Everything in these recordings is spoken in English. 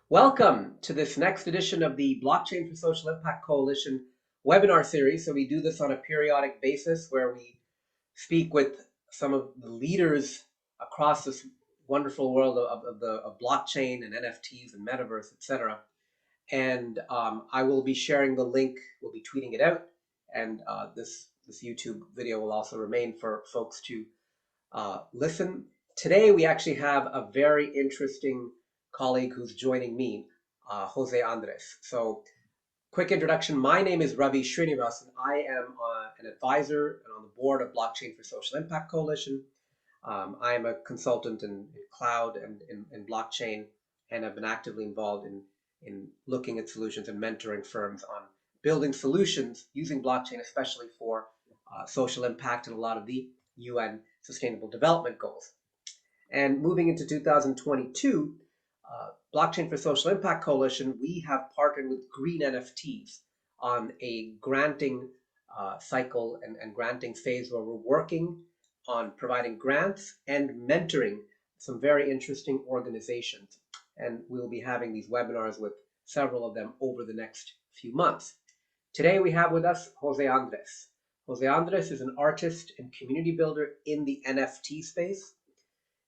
Welcome to this next edition of the Blockchain for Social Impact Coalition webinar series. So we do this on a periodic basis where we speak with some of the leaders across this wonderful world of blockchain and NFTs and metaverse, etc. And I will be sharing the link. We'll be tweeting it out, and this YouTube video will also remain for folks to listen. Today, we actually have a very interesting colleague who's joining me, Jose Andres. So, quick introduction. My name is Ravi Srinivasan. I am an advisor and on the board of Blockchain for Social Impact Coalition. I am a consultant in cloud and in blockchain, and I've been actively involved in looking at solutions and mentoring firms on building solutions using blockchain, especially for social impact and a lot of the UN Sustainable Development Goals. And moving into 2022, Blockchain for Social Impact Coalition, we have partnered with GreenNFTs on a granting cycle and granting phase where we're working on providing grants and mentoring some very interesting organizations. And we'll be having these webinars with several of them over the next few months. Today we have with us Jose Andres. Jose Andres is an artist and community builder in the NFT space.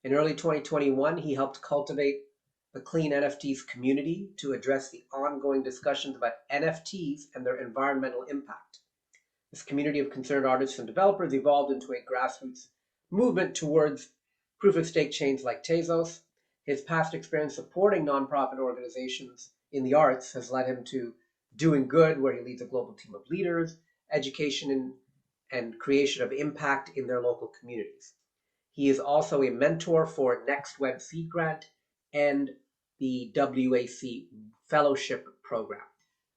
In early 2021, he helped cultivate the CleanNFTs community to address the ongoing discussions about NFTs and their environmental impact. This community of concerned artists and developers evolved into a grassroots movement towards proof-of-stake chains like Tezos. His past experience supporting nonprofit organizations in the arts has led him to Doing Good, where he leads a global team of leaders, education and creation of impact in their local communities. He is also a mentor for Next Web Seed Grant and the WAC Fellowship Program.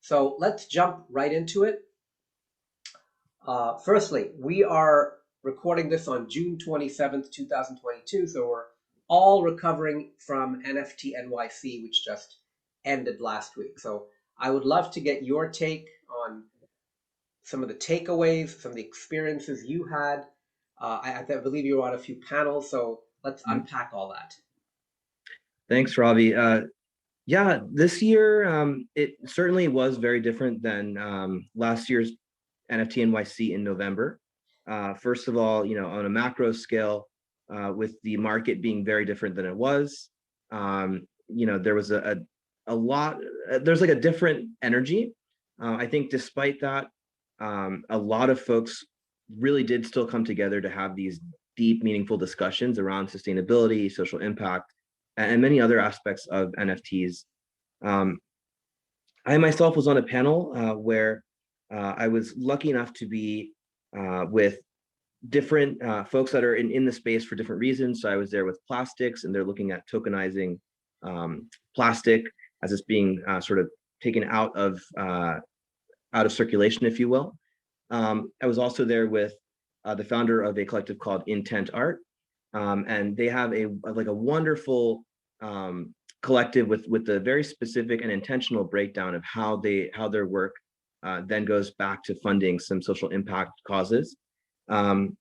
So let's jump right into it. Firstly, we are recording this on June 27th, 2022, so we're all recovering from NFT NYC, which just ended last week. So I would love to get your take on some of the takeaways, some of the experiences you had. I believe you were on a few panels, so let's unpack all that. Thanks, Ravi. Yeah, this year it certainly was very different than last year's NFT NYC in November. First of all, on a macro scale, with the market being very different than it was, there was a lot. There's like a different energy. I think despite that, a lot of folks really did still come together to have these deep, meaningful discussions around sustainability, social impact, and many other aspects of NFTs. I myself was on a panel where I was lucky enough to be with different folks that are in the space for different reasons. So I was there with plastics, and they're looking at tokenizing plastic as it's being sort of taken out of circulation, if you will. I was also there with the founder of a collective called Intent Art, and they have a wonderful collective with a very specific and intentional breakdown of how their work then goes back to funding some social impact causes. It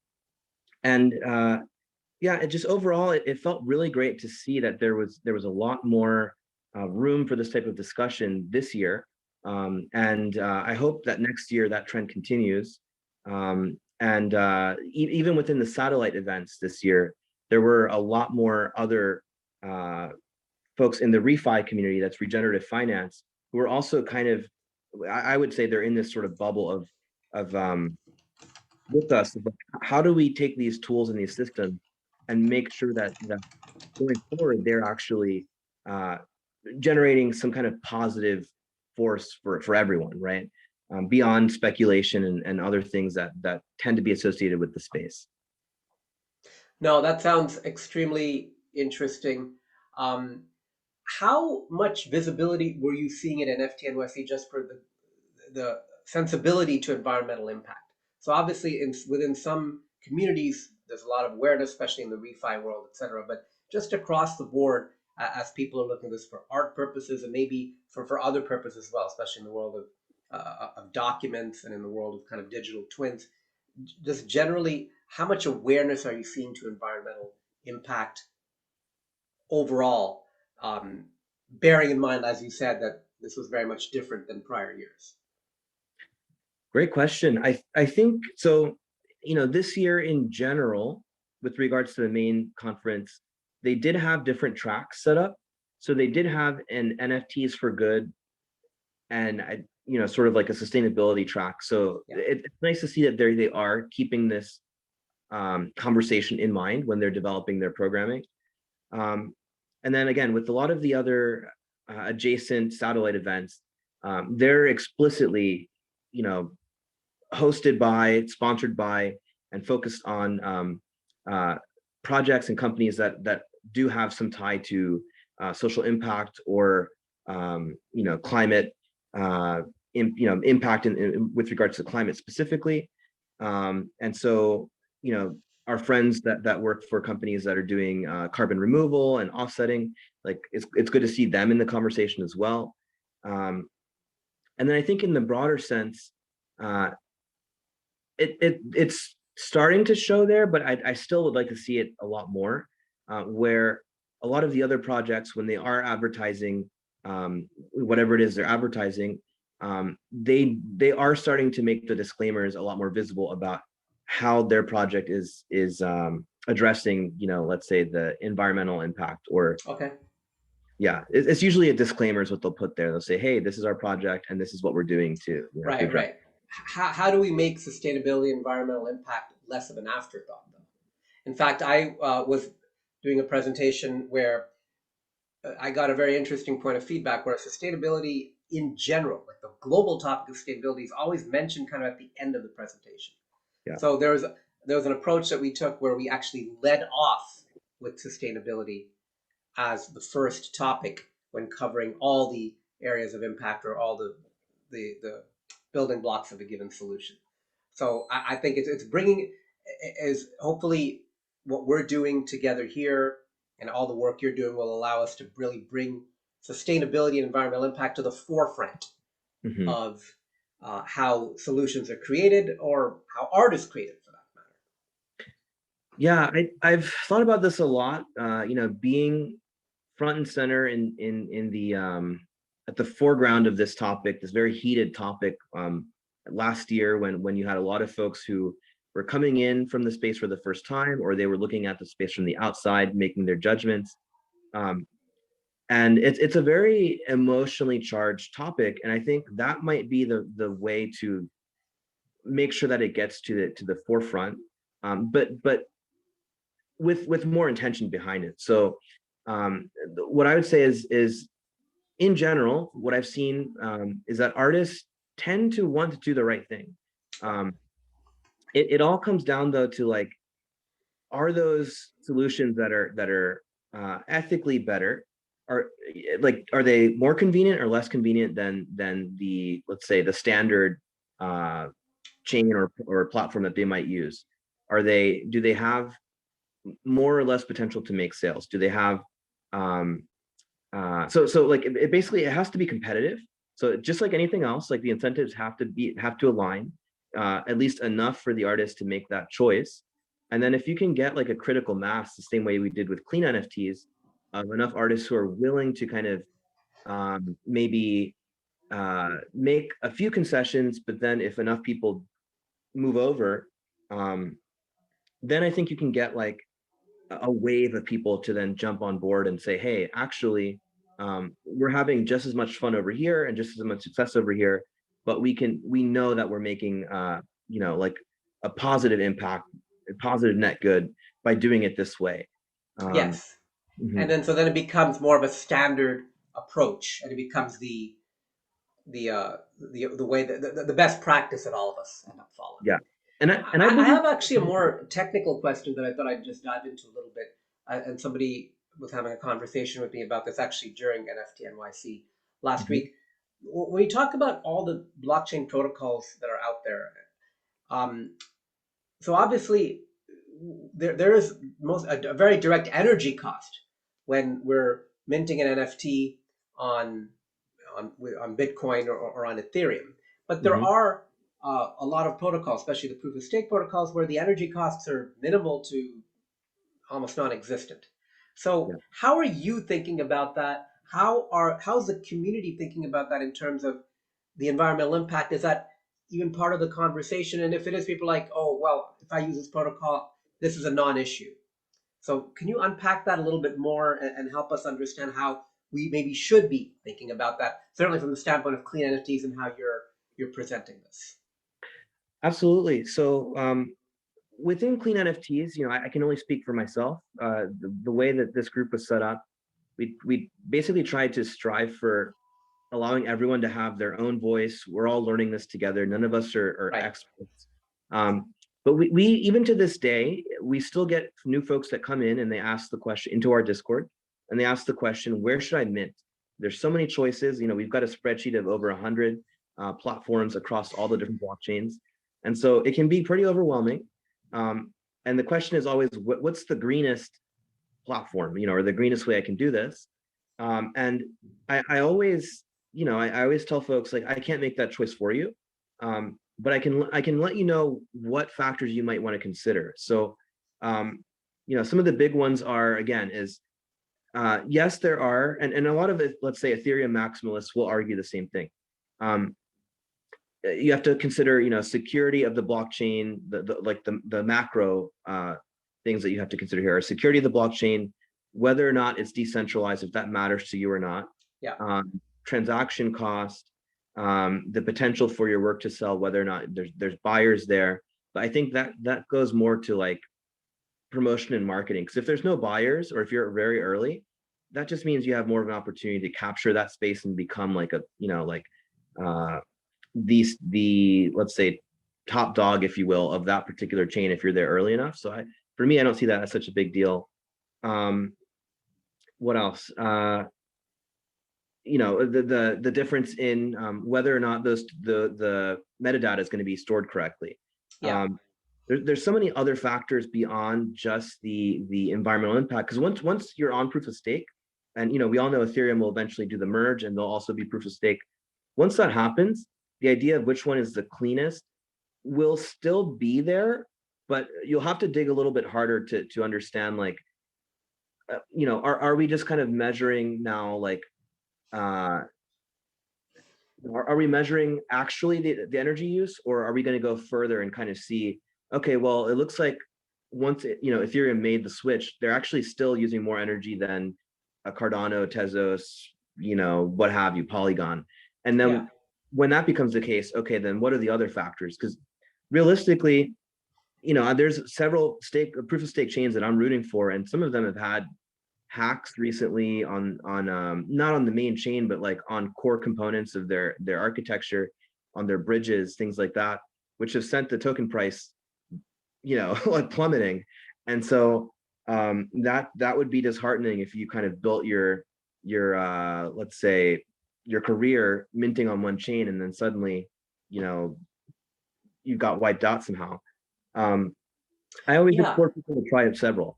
just overall it felt really great to see that there was a lot more room for this type of discussion this year. I hope that next year that trend continues. Even within the satellite events this year, there were a lot more other folks in the refi community, that's regenerative finance, who are also kind of, I would say they're in this sort of bubble of with us. How do we take these tools and these systems and make sure that going forward, they're actually generating some kind of positive force for everyone, right? Beyond speculation and other things that tend to be associated with the space. No, that sounds extremely interesting. How much visibility were you seeing at NFT NYC just for the sensibility to environmental impact? So obviously within some communities, there's a lot of awareness, especially in the refi world, et cetera. But just across the board, as people are looking at this for art purposes and maybe for other purposes as well, especially in the world of documents and in the world of kind of digital twins, just generally, how much awareness are you seeing to environmental impact overall bearing in mind, as you said, that this was very much different than prior years? Great question. I think so, this year in general, with regards to the main conference, they did have different tracks set up. So they did have an NFTs for good and sort of like a sustainability track. So Yeah. it's nice to see that they are keeping this conversation in mind when they're developing their programming. And then again, with a lot of the other adjacent satellite events, they're explicitly, hosted by, sponsored by, and focused on projects and companies that do have some tie to social impact or climate impact with regards to climate specifically. And so our friends that work for companies that are doing carbon removal and offsetting, like it's good to see them in the conversation as well. And then I think in the broader sense, it's starting to show there, but I still would like to see it a lot more, where a lot of the other projects, when they are advertising whatever it is they're advertising, they are starting to make the disclaimers a lot more visible about how their project is addressing, let's say the environmental impact or Okay. yeah, it's usually a disclaimer is what they'll put there. They'll say, hey, this is our project and this is what we're doing to Right, address. right. How do we make sustainability, environmental impact less of an afterthought, though? In fact, I was doing a presentation where I got a very interesting point of feedback where sustainability in general, like the global topic of sustainability, is always mentioned kind of at the end of the presentation. Yeah. So there was an approach that we took where we actually led off with sustainability as the first topic when covering all the areas of impact or all the building blocks of a given solution. So I think it's bringing is hopefully what we're doing together here and all the work you're doing will allow us to really bring sustainability and environmental impact to the forefront Mm-hmm. of how solutions are created or how art is created for that matter. Yeah, I've thought about this a lot. Being front and center in the at the foreground of this topic, this very heated topic, last year when you had a lot of folks who were coming in from the space for the first time, or they were looking at the space from the outside, making their judgments. Um, and it's a very emotionally charged topic, and I think that might be the way to make sure that it gets to the forefront. But with more intention behind it. So what I would say is in general, what I've seen is that artists tend to want to do the right thing. Um, it all comes down though to like, are those solutions that are ethically better? Are they more convenient or less convenient than the, let's say, the standard chain or platform that they might use? Do they have more or less potential to make sales? Do they have um, so like it basically it has to be competitive. So just like anything else, like the incentives have to align at least enough for the artist to make that choice. And then if you can get like a critical mass, the same way we did with CleanNFTs, of enough artists who are willing to kind of maybe make a few concessions, but then if enough people move over, um, then I think you can get like a wave of people to then jump on board and say, hey, actually, we're having just as much fun over here and just as much success over here, but we know that we're making, like a positive impact, a positive net good by doing it this way. Um, Yes. And mhm. then it becomes more of a standard approach and it becomes the way the best practice that all of us end up following. Yeah, and I I believe. have actually a more technical question that I thought I'd just dive into a little bit. And somebody was having a conversation with me about this actually during NFT NYC last Mhm, week. When you talk about all the blockchain protocols that are out there, um, so obviously there is a very direct energy cost when we're minting an NFT on on Bitcoin or on Ethereum. But there mhm. are a lot of protocols, especially the proof of stake protocols, where the energy costs are minimal to almost non-existent. So Yeah. how are you thinking about that? how's the community thinking about that in terms of the environmental impact? Is that even part of the conversation? And if it is, people are like, oh well, if I use this protocol, this is a non-issue. So can you unpack that a little bit more and help us understand how we maybe should be thinking about that, certainly from the standpoint of clean NFTs and how you're presenting this? Absolutely. So within Clean NFTs, I can only speak for myself. The way that this group was set up, we basically tried to strive for allowing everyone to have their own voice. We're all learning this together. None of us are Right. experts. But we even to this day, we still get new folks that come in and they ask the question into our Discord, and they ask the question, where should I mint? There's so many choices. We've got a spreadsheet of over 100 platforms across all the different blockchains. And so it can be pretty overwhelming. And the question is always, what's the greenest platform, or the greenest way I can do this? And I always, I always tell folks, like, I can't make that choice for you. But I can let you know what factors you might want to consider. So, some of the big ones are, again, is yes, there are, and a lot of it, let's say Ethereum maximalists will argue the same thing. You have to consider, security of the blockchain, the macro things that you have to consider here are security of the blockchain, whether or not it's decentralized, if that matters to you or not. Yeah. Transaction cost, the potential for your work to sell, whether or not there's buyers there. But I think that goes more to like promotion and marketing. Because if there's no buyers, or if you're very early, that just means you have more of an opportunity to capture that space and become like a, uh, the let's say top dog, if you will, of that particular chain if you're there early enough. So for me, I don't see that as such a big deal. What else? The difference in whether or not the metadata is going to be stored correctly. Yeah. There's so many other factors beyond just the environmental impact, because once you're on proof of stake, and we all know Ethereum will eventually do the merge and they'll also be proof of stake. Once that happens, the idea of which one is the cleanest will still be there, but you'll have to dig a little bit harder to understand, like, are we just kind of measuring now, like, uh, are we measuring actually the energy use, or are we going to go further and kind of see, okay, well, it looks like once Ethereum made the switch, they're actually still using more energy than a Cardano, Tezos, what have you, Polygon. And Yeah. then when that becomes the case, okay, then what are the other factors? Because realistically, there's several proof of stake chains that I'm rooting for, and some of them have had hacks recently on not on the main chain, but like on core components of their architecture, on their bridges, things like that, which have sent the token price, like plummeting. And so that would be disheartening if you kind of built your let's say your career minting on one chain, and then suddenly you got wiped out somehow. I always Yeah. explore people to try several.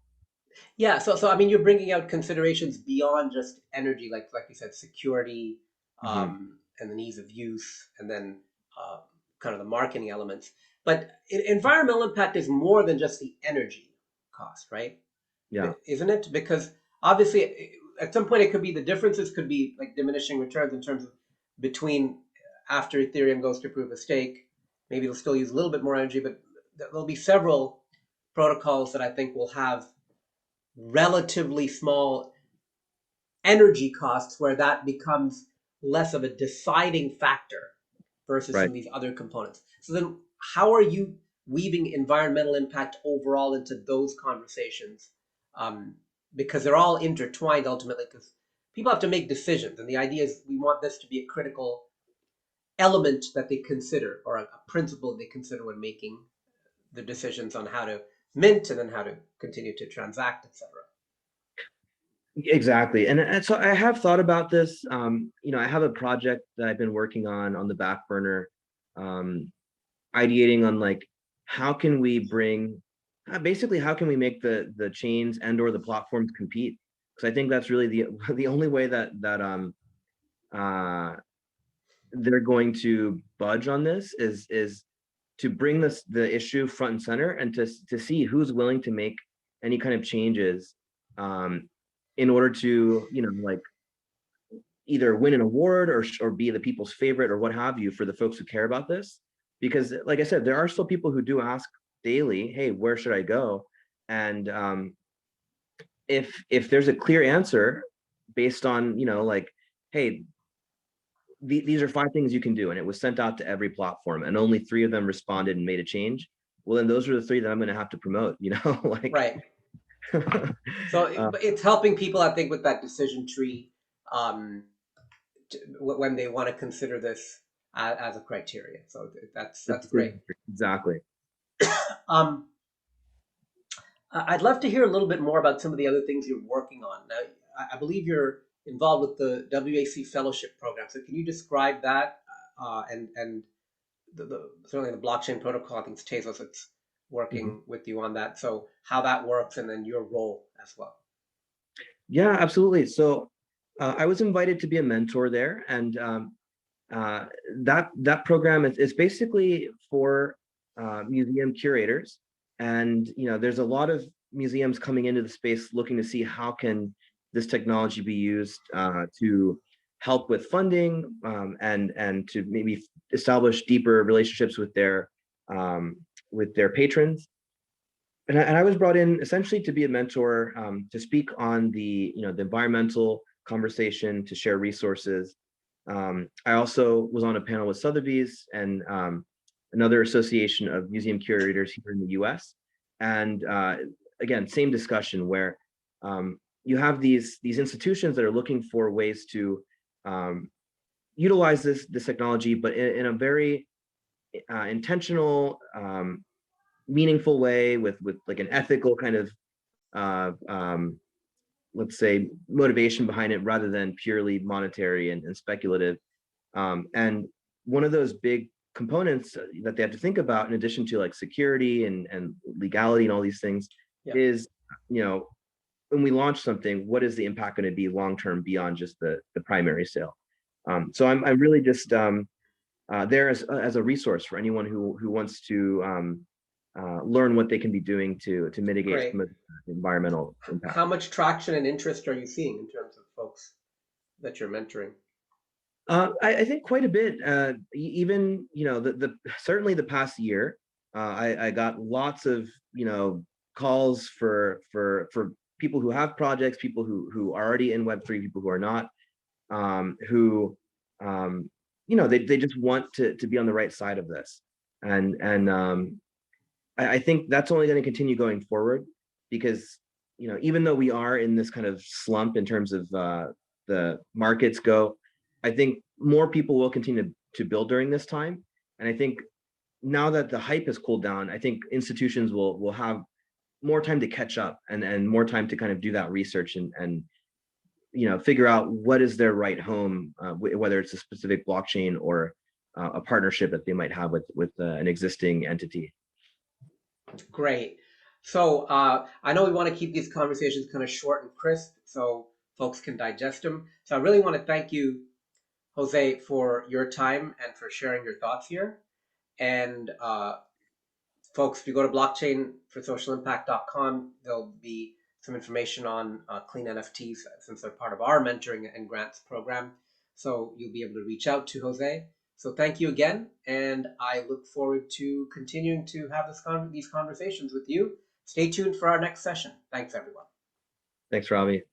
Yeah, so I mean, you're bringing out considerations beyond just energy, like you said, security, Mm-hmm. and then ease of use, and then uh, kind of the marketing elements. But environmental impact is more than just the energy cost, right? Yeah. Isn't it? Because obviously, at some point, it could be the differences could be like diminishing returns in terms of between after Ethereum goes to proof of stake, maybe it'll still use a little bit more energy, but there'll be several protocols that I think will have relatively small energy costs where that becomes less of a deciding factor versus some Right. of these other components. So then how are you weaving environmental impact overall into those conversations? Um, because they're all intertwined ultimately, because people have to make decisions. And the idea is we want this to be a critical element that they consider, or a principle they consider when making the decisions on how to mint and then how to continue to transact, etc. Exactly. And so I have thought about this. I have a project that I've been working on the back burner, um, ideating on, like, how can we bring basically how can we make the chains and or the platforms compete? Because I think that's really the only way that uh they're going to budge on this is to bring the issue front and center, and to see who's willing to make any kind of changes, um in order to, like, either win an award or be the people's favorite or what have you for the folks who care about this. Because like I said, there are still people who do ask daily, hey, where should I go? And if there's a clear answer based on, like, hey, these are 5 things you can do, and it was sent out to every platform, and only 3 of them responded and made a change. Well, then those are the 3 that I'm going to have to promote, like. Right. So it's helping people, I think, with that decision tree um, when they want to consider this as a criteria. So that's great. Exactly. Um, I'd love to hear a little bit more about some of the other things you're working on. Now, I believe you're involved with the WAC Fellowship program. So can you describe that and certainly the blockchain protocol? I think it's Tezos that's Mhm. working with you on that. So how that works and then your role as well. Yeah, absolutely. So I was invited to be a mentor there, and uh, that program is basically for museum curators. And there's a lot of museums coming into the space looking to see how can this technology be used to help with funding, and to maybe establish deeper relationships with their patrons. And I was brought in essentially to be a mentor, to speak on the environmental conversation, to share resources. I also was on a panel with Sotheby's and another association of museum curators here in the U.S. And again, same discussion where you have these institutions that are looking for ways to utilize this technology, but in a very intentional, meaningful way, with like an ethical kind of let's say motivation behind it, rather than purely monetary and speculative. And one of those big components that they have to think about, in addition to like security and legality and all these things, Yeah, is when we launch something, what is the impact going to be long term beyond just the primary sale? So I'm really just there as a resource for anyone who wants to learn what they can be doing to mitigate great. some of the environmental impact. How much traction and interest are you seeing in terms of folks that you're mentoring? I think quite a bit. Even the certainly the past year, I got lots of calls for people who have projects, people who are already in Web3, people who are not, who they just want to be on the right side of this, and I think that's only going to continue going forward, because even though we are in this kind of slump in terms of the markets go, I think more people will continue to build during this time. And I think now that the hype has cooled down, I think institutions will have more time to catch up, and more time to kind of do that research, and figure out what is their right home, whether it's a specific blockchain or a partnership that they might have with an existing entity. Great. So I know we want to keep these conversations kind of short and crisp so folks can digest them. So I really want to thank you, Jose, for your time and for sharing your thoughts here. And folks, if you go to blockchainforsocialimpact.com, there'll be some information on clean NFTs since they're part of our mentoring and grants program. So you'll be able to reach out to Jose. So thank you again, and I look forward to continuing to have these conversations with you. Stay tuned for our next session. Thanks, everyone. Thanks, Robbie.